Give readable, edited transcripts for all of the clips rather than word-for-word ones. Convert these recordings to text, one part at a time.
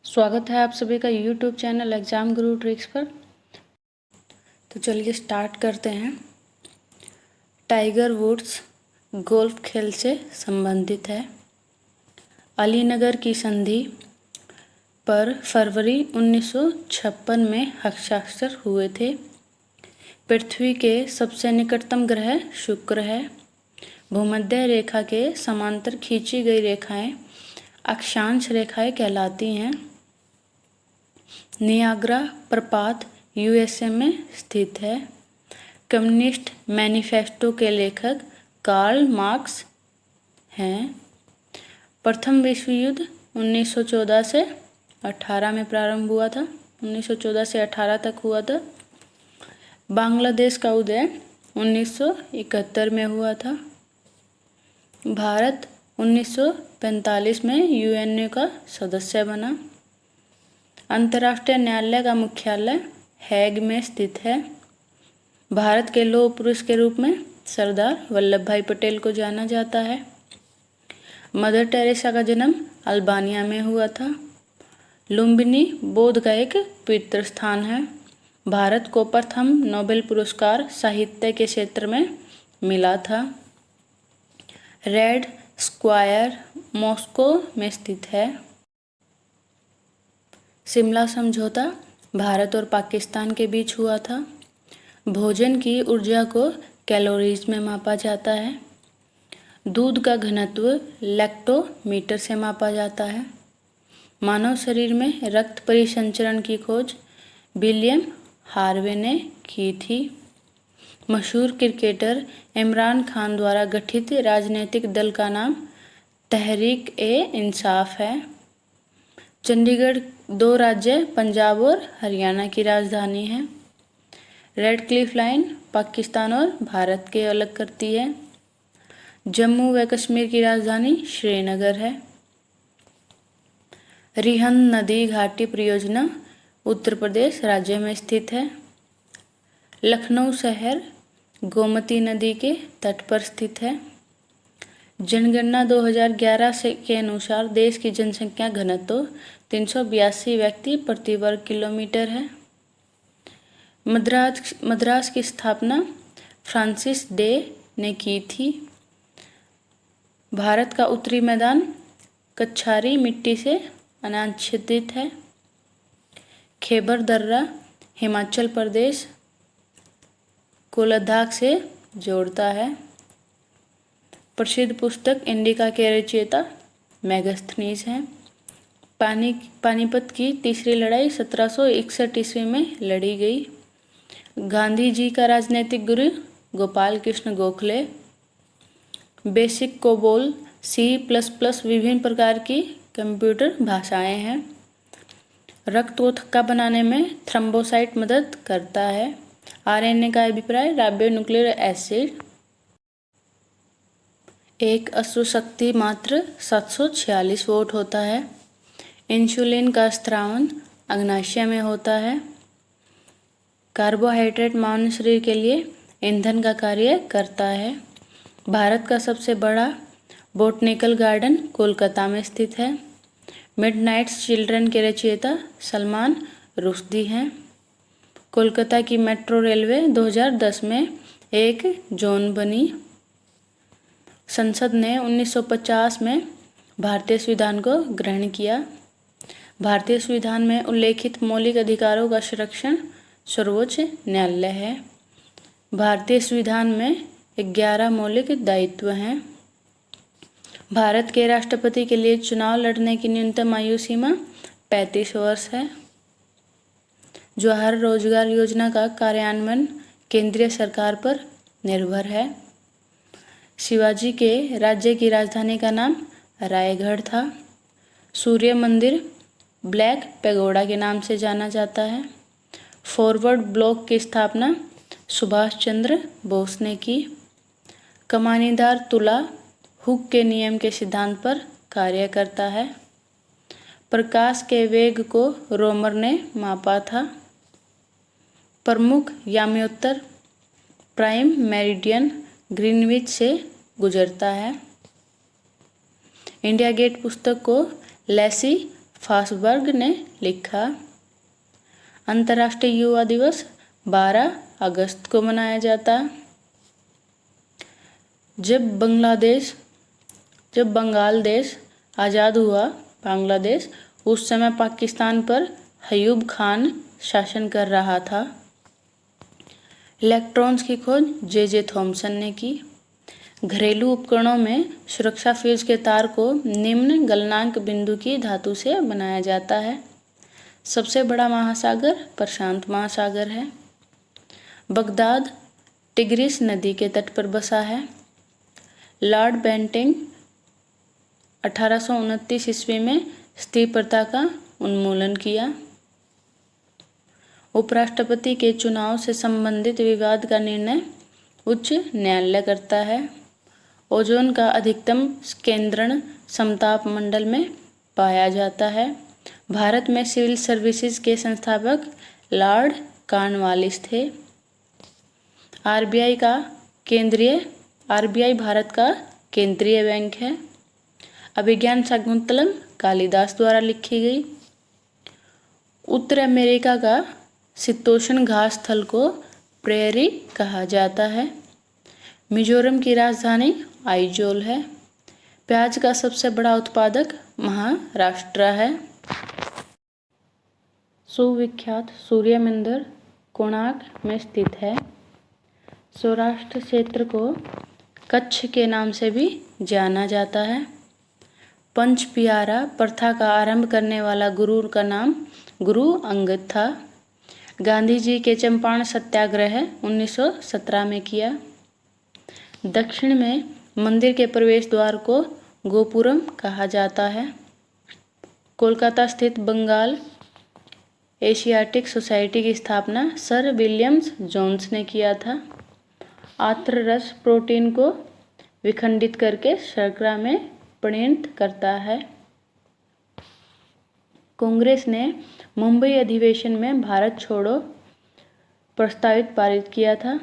स्वागत है आप सभी का यूट्यूब चैनल एग्ज़ाम गुरु ट्रिक्स पर। तो चलिए स्टार्ट करते हैं। टाइगर वुड्स गोल्फ खेल से संबंधित है। अलीनगर की संधि पर फरवरी 1956 में हस्ताक्षर हुए थे। पृथ्वी के सबसे निकटतम ग्रह शुक्र है। भूमध्य रेखा के समांतर खींची गई रेखाएं अक्षांश रेखाएं कहलाती हैं। नियाग्रा प्रपात यूएसए में स्थित है। कम्युनिस्ट मैनिफेस्टो के लेखक कार्ल मार्क्स हैं। प्रथम विश्व युद्ध 1914 से 18 में प्रारंभ हुआ था। 1914 से 18 तक हुआ था। बांग्लादेश का उदय 1971 में हुआ था। भारत 1945 में यूएनओ का सदस्य बना। अंतर्राष्ट्रीय न्यायालय का मुख्यालय हैग में स्थित है। भारत के लौह पुरुष के रूप में सरदार वल्लभ भाई पटेल को जाना जाता है। मदर टेरेसा का जन्म अल्बानिया में हुआ था। लुम्बिनी बौद्ध का एक पवित्र स्थान है। भारत को प्रथम नोबेल पुरस्कार साहित्य के क्षेत्र में मिला था। रेड स्क्वायर मॉस्को में स्थित है। शिमला समझौता भारत और पाकिस्तान के बीच हुआ था। भोजन की ऊर्जा को कैलोरीज में मापा जाता है। दूध का घनत्व लैक्टोमीटर से मापा जाता है। मानव शरीर में रक्त परिसंचरण की खोज विलियम हार्वे ने की थी। मशहूर क्रिकेटर इमरान खान द्वारा गठित राजनीतिक दल का नाम तहरीक-ए-इंसाफ है। चंडीगढ़ दो राज्य पंजाब और हरियाणा की राजधानी है। रेड क्लिफ लाइन पाकिस्तान और भारत के अलग करती है। जम्मू व कश्मीर की राजधानी श्रीनगर है। रिहंद नदी घाटी परियोजना उत्तर प्रदेश राज्य में स्थित है। लखनऊ शहर गोमती नदी के तट पर स्थित है। जनगणना 2011 के अनुसार देश की जनसंख्या घनत्व 382 व्यक्ति प्रति वर्ग किलोमीटर है। मद्रास की स्थापना फ्रांसिस डे ने की थी। भारत का उत्तरी मैदान कच्छारी मिट्टी से अनाच्छादित है। खैबर दर्रा हिमाचल प्रदेश को लद्दाख से जोड़ता है। प्रसिद्ध पुस्तक इंडिका के रचयिता मेगास्थनीज हैं। पानीपत की तीसरी लड़ाई 1761 ईस्वी में लड़ी गई। गांधी जी का राजनीतिक गुरु Gopal Krishna Gokhale. Basic COBOL C++ विभिन्न प्रकार की कंप्यूटर भाषाएं हैं। रक्त को थक्का बनाने में थ्रोम्बोसाइट मदद करता है। आरएनए का अभिप्राय राइबोन्यूक्लिक एसिड। एक अश्रुशक्ति मात्र 746 वोल्ट होता है। इंसुलिन का स्रावन अग्नाशय में होता है। कार्बोहाइड्रेट मानव शरीर के लिए ईंधन का कार्य करता है। भारत का सबसे बड़ा बोटनिकल गार्डन कोलकाता में स्थित है। मिडनाइट चिल्ड्रन के रचयिता सलमान रुश्दी हैं। कोलकाता की मेट्रो रेलवे 2010 में एक जोन बनी। संसद ने 1950 में भारतीय संविधान को ग्रहण किया। भारतीय संविधान में उल्लेखित मौलिक अधिकारों का संरक्षण सर्वोच्च न्यायालय है। भारतीय संविधान में 11 मौलिक दायित्व हैं। भारत के राष्ट्रपति के लिए चुनाव लड़ने की न्यूनतम आयु सीमा 35 वर्ष है। जवाहर रोजगार योजना का कार्यान्वयन केंद्रीय सरकार पर निर्भर है। शिवाजी के राज्य की राजधानी का नाम रायगढ़ था। सूर्य मंदिर ब्लैक पैगोडा के नाम से जाना जाता है। फॉरवर्ड ब्लॉक की स्थापना सुभाष चंद्र बोस ने की। कमानीदार तुला हुक के नियम के सिद्धांत पर कार्य करता है। प्रकाश के वेग को रोमर ने मापा था। प्रमुख याम्योत्तर प्राइम मेरिडियन ग्रीनविच से गुजरता है। इंडिया गेट पुस्तक को लेसी फासबर्ग ने लिखा। अंतर्राष्ट्रीय युवा दिवस 12 अगस्त को मनाया जाता। जब बंगाल देश आज़ाद हुआ, बांग्लादेश, उस समय पाकिस्तान पर अयूब खान शासन कर रहा था। इलेक्ट्रॉन्स की खोज जे थॉमसन ने की। घरेलू उपकरणों में सुरक्षा फ्यूज के तार को निम्न गलनांक बिंदु की धातु से बनाया जाता है। सबसे बड़ा महासागर प्रशांत महासागर है। बगदाद टिग्रिस नदी के तट पर बसा है। लॉर्ड बेंटिंग 1829 ईस्वी में स्त्री प्रथा का उन्मूलन किया। उपराष्ट्रपति के चुनाव से संबंधित विवाद का निर्णय उच्च न्यायालय करता है। ओजोन का अधिकतम केंद्रण समताप मंडल में पाया जाता है। भारत में सिविल सर्विसेज के संस्थापक लॉर्ड कॉर्नवालिस थे। आरबीआई भारत का केंद्रीय बैंक है। अभिज्ञान शाकुंतलम कालिदास द्वारा लिखी गई। उत्तर अमेरिका का शीतोष्ण घास स्थल को प्रेयरी कहा जाता है। मिजोरम की राजधानी आइजोल है। प्याज का सबसे बड़ा उत्पादक महाराष्ट्र है। सुविख्यात सूर्य मंदिर कोणार्क में स्थित है। सौराष्ट्र क्षेत्र को कच्छ के नाम से भी जाना जाता है। पंच पियारा प्रथा का आरंभ करने वाला गुरु का नाम गुरु अंगद था। गांधी जी के चंपारण सत्याग्रह 1917 में किया। दक्षिण में मंदिर के प्रवेश द्वार को गोपुरम कहा जाता है। कोलकाता स्थित बंगाल एशियाटिक सोसाइटी की स्थापना सर विलियम्स जोन्स ने किया था। आत्र रस प्रोटीन को विखंडित करके शर्करा में परिणत करता है। कांग्रेस ने मुंबई अधिवेशन में भारत छोड़ो प्रस्तावित पारित किया था।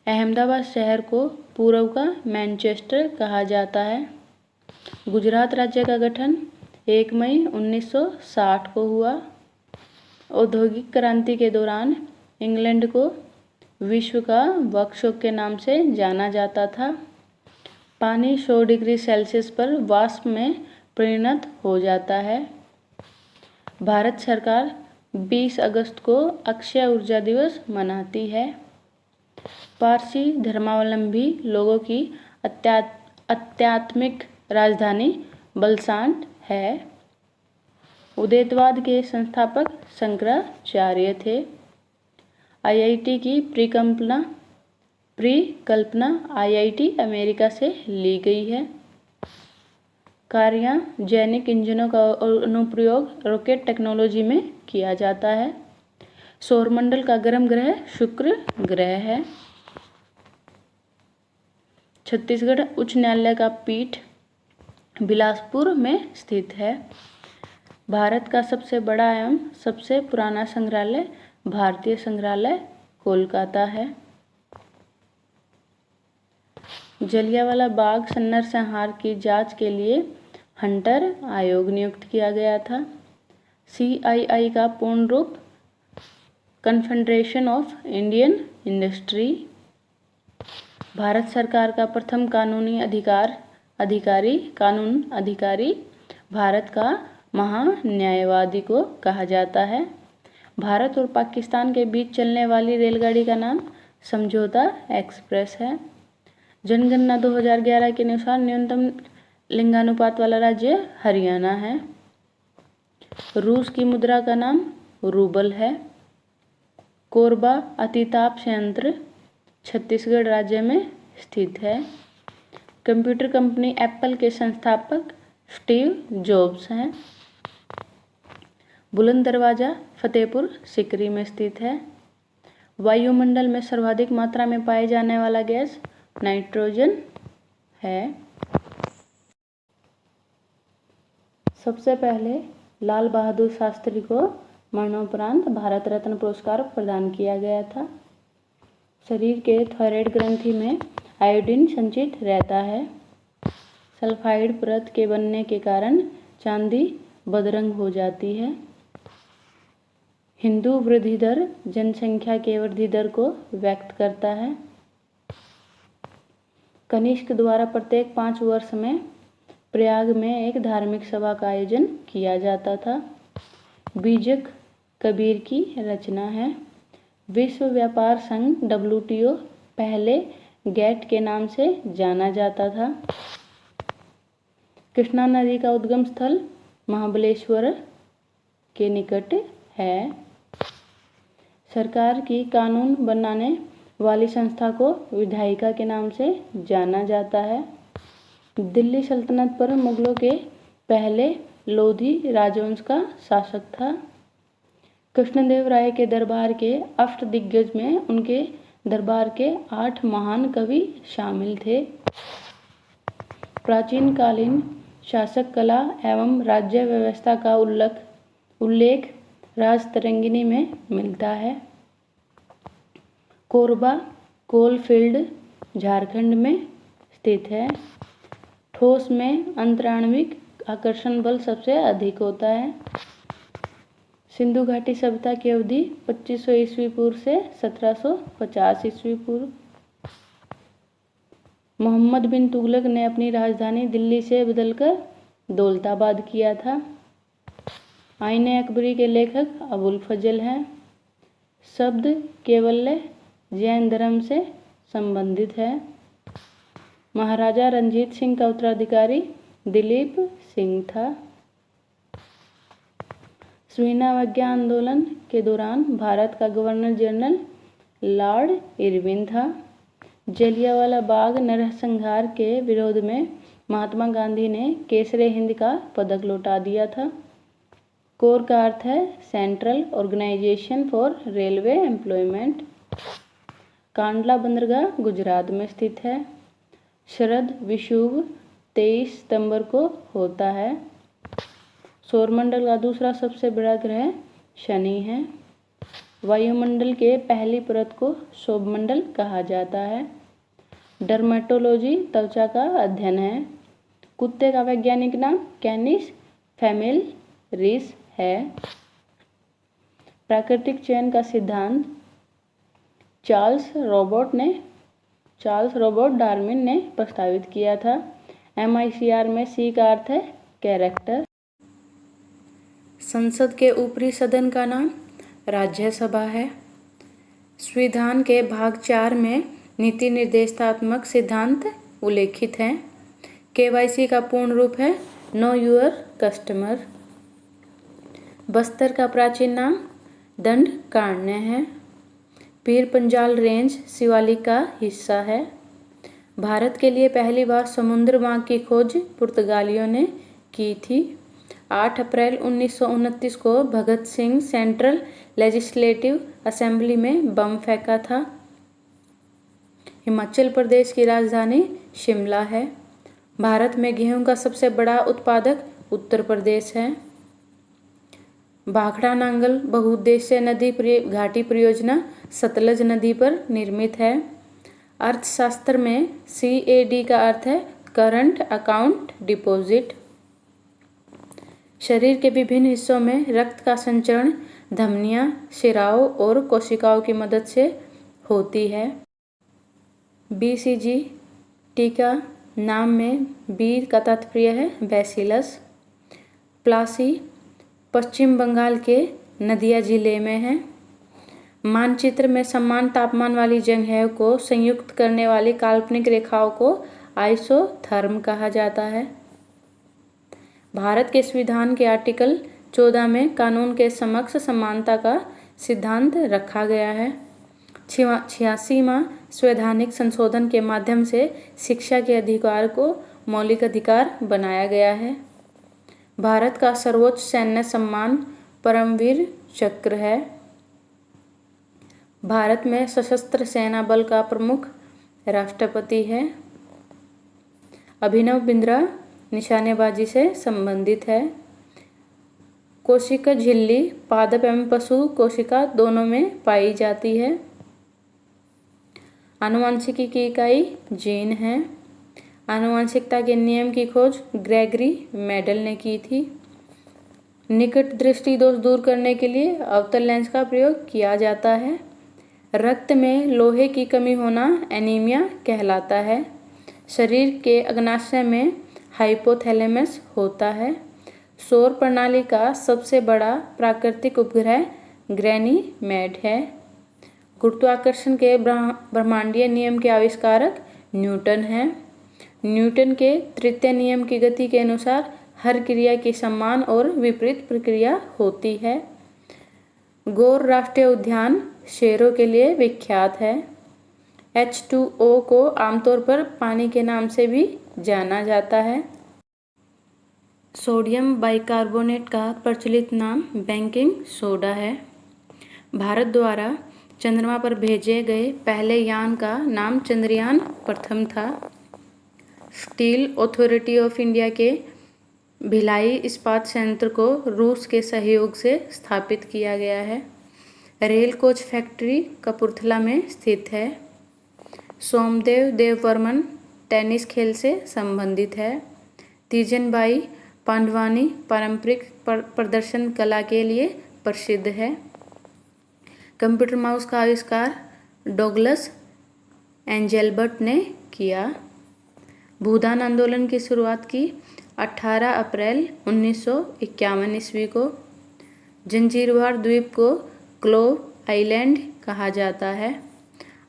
अहमदाबाद शहर को पूर्व का मैनचेस्टर कहा जाता है। गुजरात राज्य का गठन 1 मई 1960 को हुआ। औद्योगिक क्रांति के दौरान इंग्लैंड को विश्व का वर्कशॉप के नाम से जाना जाता था। पानी 100 डिग्री सेल्सियस पर वाष्प में परिणत हो जाता है। भारत सरकार 20 अगस्त को अक्षय ऊर्जा दिवस मनाती है। पारसी धर्मावलंबी लोगों की आध्यात्मिक राजधानी बलसांड है। उदैतवाद के संस्थापक शंकराचार्य थे। आईआईटी की परिकल्पना आईआईटी अमेरिका से ली गई है। क्रायोजेनिक इंजनों का अनुप्रयोग रॉकेट टेक्नोलॉजी में किया जाता है। सौरमंडल का गर्म ग्रह शुक्र ग्रह है। छत्तीसगढ़ उच्च न्यायालय का पीठ बिलासपुर में स्थित है। भारत का सबसे बड़ा एवं सबसे पुराना संग्रहालय भारतीय संग्रहालय कोलकाता है। जलियांवाला बाग नरसंहार की जांच के लिए हंटर आयोग नियुक्त किया गया था। सीआईआई का पूर्ण रूप confederation of Indian industry. Bharat सरकार का प्रथम कानून अधिकारी भारत का महान्यायवादी को कहा जाता है। भारत और पाकिस्तान के बीच चलने वाली रेलगाड़ी का नाम समझौता एक्सप्रेस है। जनगणना 2011 के अनुसार न्यूनतम लिंगानुपात वाला राज्य हरियाणा है। रूस की मुद्रा का नाम रूबल है। कोरबा अतिताप संयंत्र छत्तीसगढ़ राज्य में स्थित है। कंप्यूटर कंपनी एप्पल के संस्थापक स्टीव जॉब्स हैं। बुलंद दरवाजा फतेहपुर सीकरी में स्थित है। वायुमंडल में सर्वाधिक मात्रा में पाए जाने वाला गैस नाइट्रोजन है। सबसे पहले लाल बहादुर शास्त्री को मरणोपरांत भारत रत्न पुरस्कार प्रदान किया गया था। शरीर के थायराइड ग्रंथि में आयोडीन संचित रहता है। सल्फाइड परत के बनने के कारण चांदी बदरंग हो जाती है। हिंदू वृद्धि दर जनसंख्या के वृद्धि दर को व्यक्त करता है। कनिष्क द्वारा प्रत्येक 5 वर्ष में प्रयाग में एक धार्मिक सभा का आयोजन किया जाता था। बीजक कबीर की रचना है। विश्व व्यापार संघ WTO पहले गैट के नाम से जाना जाता था। कृष्णा नदी का उद्गम स्थल महाबलेश्वर के निकट है। सरकार की कानून बनाने वाली संस्था को विधायिका के नाम से जाना जाता है। दिल्ली सल्तनत पर मुगलों के पहले लोधी राजवंश का शासक था। कृष्णदेव राय के दरबार के अष्टदिग्गज में उनके दरबार के 8 महान कवि शामिल थे। प्राचीन कालीन शासक कला एवं राज्य व्यवस्था का उल्लेख राजतरंगिणी में मिलता है। कोरबा कोलफील्ड झारखंड में स्थित है। ठोस में अंतराण्विक आकर्षण बल सबसे अधिक होता है। सिंधु घाटी सभ्यता की अवधि 2500 ईस्वी पूर्व से 1750 ईस्वी पूर्व। मोहम्मद बिन तुगलक ने अपनी राजधानी दिल्ली से बदलकर दौलताबाद किया था। आईने अकबरी के लेखक अबुल फजल हैं। शब्द केवल्य जैन धर्म से संबंधित है। महाराजा रंजीत सिंह का उत्तराधिकारी दिलीप सिंह था। स्वीनावज्ञा आंदोलन के दौरान भारत का गवर्नर जनरल लॉर्ड इरविन था। जलियांवाला बाग नरसंहार के विरोध में महात्मा गांधी ने केसरे हिंद का पदक लौटा दिया था। कोर का अर्थ है central organisation for railway employment. Kandla बंदरगाह गुजरात में स्थित है। शरद विषुव 23 सितंबर को होता है। सौरमंडल का दूसरा सबसे बड़ा ग्रह शनि है। वायुमंडल के पहली परत को सौरमंडल कहा जाता है। डर्मेटोलॉजी त्वचा का अध्ययन है। कुत्ते का वैज्ञानिक नाम कैनिस फेमिलिस है। प्राकृतिक चयन का सिद्धांत चार्ल्स रॉबर्ट डार्विन ने प्रस्तावित किया था। MICR में C का अर्थ है कैरेक्टर। संसद के ऊपरी सदन का नाम राज्यसभा है। संविधान के भाग 4 में नीति निर्देशात्मक सिद्धांत उल्लेखित हैं। KYC का पूर्ण रूप है नो योर कस्टमर। बस्तर का प्राचीन नाम दंडकारण्य है। पीर पंजाल रेंज शिवालिक का हिस्सा है। भारत के लिए पहली बार समुद्र मार्ग की खोज पुर्तगालियों ने की थी। 8 अप्रैल 1929 को Bhagat Singh central legislative assembly में बम फेंका था। हिमाचल प्रदेश की राजधानी शिमला है। भारत में गेहूं का सबसे बड़ा उत्पादक उत्तर प्रदेश है। भाखड़ा नांगल बहुउद्देश्य नदी घाटी परियोजना सतलज नदी पर निर्मित है। अर्थशास्त्र में CAD का अर्थ है करंट अकाउंट डिपॉजिट। शरीर के विभिन्न हिस्सों में रक्त का संचरण धमनियां, शिराओं और कोशिकाओं की मदद से होती है। BCG टीका नाम में B का तात्पर्य है बैसिलस। प्लासी पश्चिम बंगाल के नदिया जिले में है। मानचित्र में समान तापमान वाली जगहों को संयुक्त करने वाली काल्पनिक रेखाओं को आइसोथर्म कहा जाता है। भारत के संविधान के आर्टिकल 14 में कानून के समक्ष समानता का सिद्धांत रखा गया है। 86वां संवैधानिक संशोधन के माध्यम से शिक्षा के अधिकार को मौलिक अधिकार बनाया गया है। भारत का सर्वोच्च सैन्य सम्मान परमवीर चक्र है। भारत में सशस्त्र सेना बल का प्रमुख राष्ट्रपति है। अभिनव बिंद्रा निशानेबाजी से संबंधित है। कोशिका झिल्ली पादप एवं पशु कोशिका दोनों में पाई जाती है। आनुवंशिकी की इकाई जीन है। आनुवंशिकता के नियम की खोज ग्रेगरी मेंडल ने की थी। निकट दृष्टि दोष दूर करने के लिए अवतल लेंस का प्रयोग किया जाता है। रक्त में लोहे की कमी होना एनीमिया कहलाता है। शरीर के अग्नाशय में हाइपोथैलेमस होता है। सौर प्रणाली का सबसे बड़ा प्राकृतिक उपग्रह गैनीमेड है। गुरुत्वाकर्षण के ब्रह्मांडीय नियम के आविष्कारक न्यूटन हैं। न्यूटन के तृतीय नियम की गति के अनुसार हर क्रिया की समान और विपरीत प्रक्रिया होती है। गौर राष्ट्रीय उद्यान शेरों के लिए विख्यात है। H2O को आमतौर पर पानी के नाम से भी जाना जाता है। सोडियम बाइकार्बोनेट का प्रचलित नाम बेकिंग सोडा है। भारत द्वारा चंद्रमा पर भेजे गए पहले यान का नाम चंद्रयान प्रथम था। स्टील अथॉरिटी ऑफ इंडिया के भिलाई इस्पात संयंत्र को रूस के सहयोग से स्थापित किया गया है। रेल कोच फैक्ट्री कपूरथला में स्थित है। सोमदेव देववर्मन टेनिस खेल से संबंधित है। तीजनबाई पांडवानी पारंपरिक प्रदर्शन कला के लिए प्रसिद्ध है। कंप्यूटर माउस का आविष्कार डॉगलस एंजेलबर्ट ने किया। भूदान आंदोलन की शुरुआत की 18 अप्रैल 1951 ईस्वी को। जंजीरवार द्वीप को क्लोव आइलैंड कहा जाता है।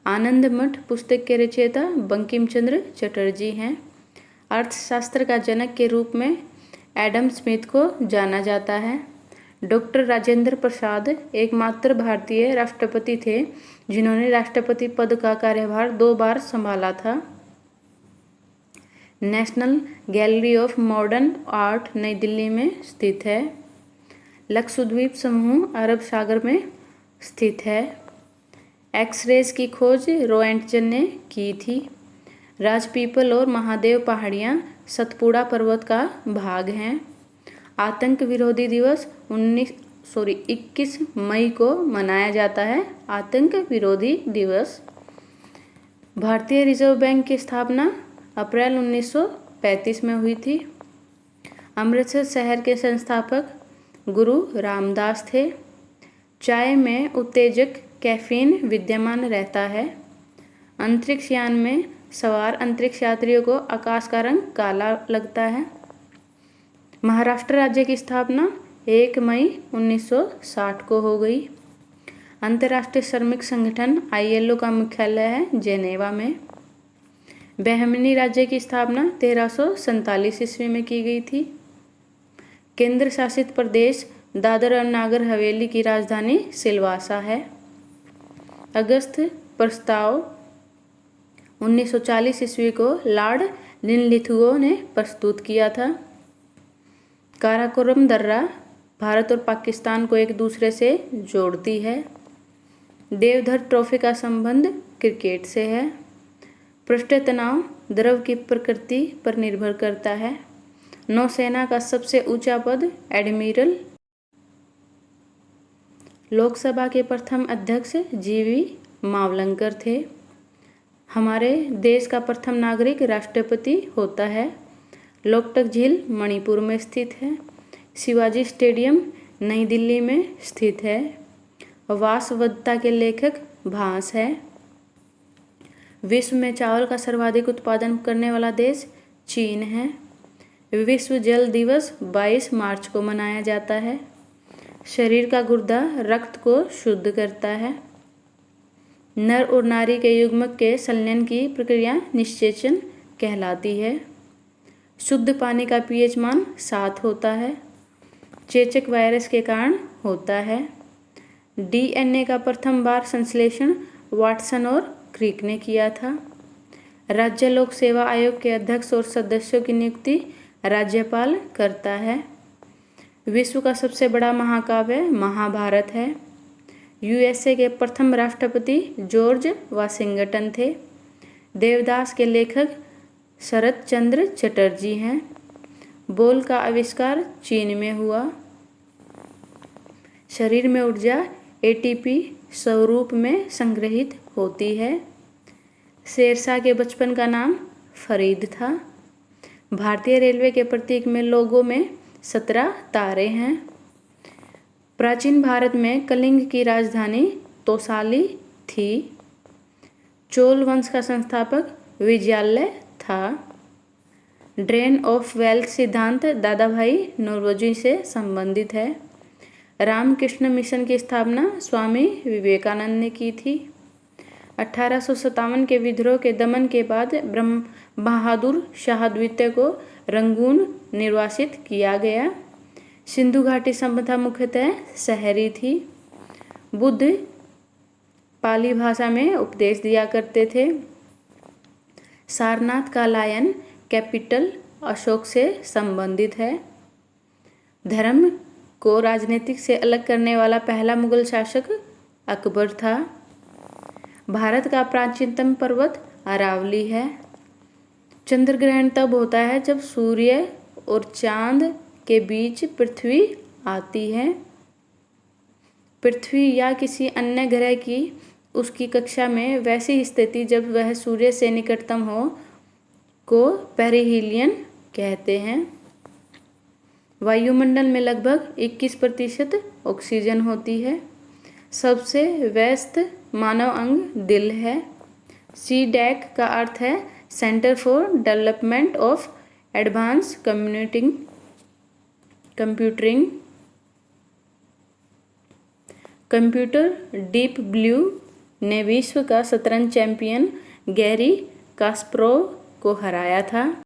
आनंद मठ पुस्तक के रचयिता बंकिम चंद्र चटर्जी हैं। अर्थशास्त्र का जनक के रूप में एडम स्मिथ को जाना जाता है। डॉक्टर राजेंद्र प्रसाद एकमात्र भारतीय राष्ट्रपति थे जिन्होंने राष्ट्रपति पद का कार्यभार 2 बार संभाला था। National gallery of modern art नई दिल्ली में स्थित है। लक्षद्वीप समूह अरब सागर में स्थित है। एक्सरेज की खोज रोएंटजन ने की थी। राजपीपल और महादेव पहाड़ियाँ सतपुड़ा पर्वत का भाग हैं। आतंक विरोधी दिवस 21 मई को मनाया जाता है। आतंक विरोधी दिवस। भारतीय रिजर्व बैंक की स्थापना अप्रैल 1935 में हुई थी। अमृतसर शहर के संस्थापक गुरु रामदास थे। चाय में उत्तेजक कैफीन विद्यमान रहता है। अंतरिक्ष यान में सवार अंतरिक्ष यात्रियों को आकाश का रंग काला लगता है। महाराष्ट्र राज्य की स्थापना 1 मई 1960 को हो गई। अंतर्राष्ट्रीय श्रमिक संगठन ILO का मुख्यालय है जेनेवा में। बहमनी राज्य की स्थापना 1347 ईस्वी में की गई थी। केंद्र शासित प्रदेश दादर और नागर हवेली की राजधानी सिलवासा है। अगस्त प्रस्ताव 1940 ईस्वी को लॉर्ड लिनलिथगो ने प्रस्तुत किया था। काराकोरम दर्रा भारत और पाकिस्तान को एक दूसरे से जोड़ती है। देवधर ट्रॉफी का संबंध क्रिकेट से है। पृष्ठ तनाव द्रव की प्रकृति पर निर्भर करता है। नौसेना का सबसे ऊंचा पद एडमिरल। लोकसभा के प्रथम अध्यक्ष GV मावलंकर थे। हमारे देश का प्रथम नागरिक राष्ट्रपति होता है। लोकटक झील मणिपुर में स्थित है। शिवाजी स्टेडियम नई दिल्ली में स्थित है। वासवदत्ता के लेखक भास है। विश्व में चावल का सर्वाधिक उत्पादन करने वाला देश चीन है। विश्व जल दिवस 22 मार्च को मनाया जाता है। शरीर का गुर्दा रक्त को शुद्ध करता है। नर और नारी के युग्मक के संलयन की प्रक्रिया निषेचन कहलाती है। शुद्ध पानी का pH मान 7 होता है। चेचक वायरस के कारण होता है। DNA का प्रथम बार संश्लेषण वाटसन और क्रिक ने किया था। राज्य लोक सेवा आयोग के अध्यक्ष और सदस्यों की नियुक्ति राज्यपाल करता है। विश्व का सबसे बड़ा महाकाव्य महाभारत है। USA के प्रथम राष्ट्रपति जॉर्ज वाशिंगटन थे। देवदास के लेखक शरत चंद्र चटर्जी हैं। बोल का आविष्कार चीन में हुआ। शरीर में ऊर्जा ATP स्वरूप में संग्रहित होती है। शेरशाह के बचपन का नाम फरीद था। भारतीय रेलवे के प्रतीक में लोगो में 17 तारे हैं। प्राचीन भारत में कलिंग की राजधानी तोसाली थी। चोल वंश का संस्थापक विजयालय था। ड्रेन ऑफ वेल्थ सिद्धांत दादाभाई नौरोजी से संबंधित है। रामकृष्ण मिशन की स्थापना स्वामी विवेकानंद ने की थी। 1857 के विद्रोह के दमन के बाद ब्रह्म बहादुर शाह द्वितीय को रंगून निर्वासित किया गया। सिंधु घाटी सभ्यता मुख्यतः शहरी थी। बुद्ध पाली भाषा में उपदेश दिया करते थे। सारनाथ का लायन कैपिटल अशोक से संबंधित है। धर्म को राजनीतिक से अलग करने वाला पहला मुगल शासक अकबर था। भारत का प्राचीनतम पर्वत अरावली है। चंद्र ग्रहण तब होता है जब सूर्य और चांद के बीच पृथ्वी आती है। पृथ्वी या किसी अन्य ग्रह की उसकी कक्षा में वैसी स्थिति जब वह सूर्य से निकटतम हो को पेरिहीलियन कहते हैं। वायुमंडल में लगभग 21% ऑक्सीजन होती है। सबसे व्यस्त मानव अंग दिल है। CDAC का अर्थ है centre for development of advance computer deep blue ने विश्व का शतरंज चैंपियन गैरी कास्परोव को हराया था।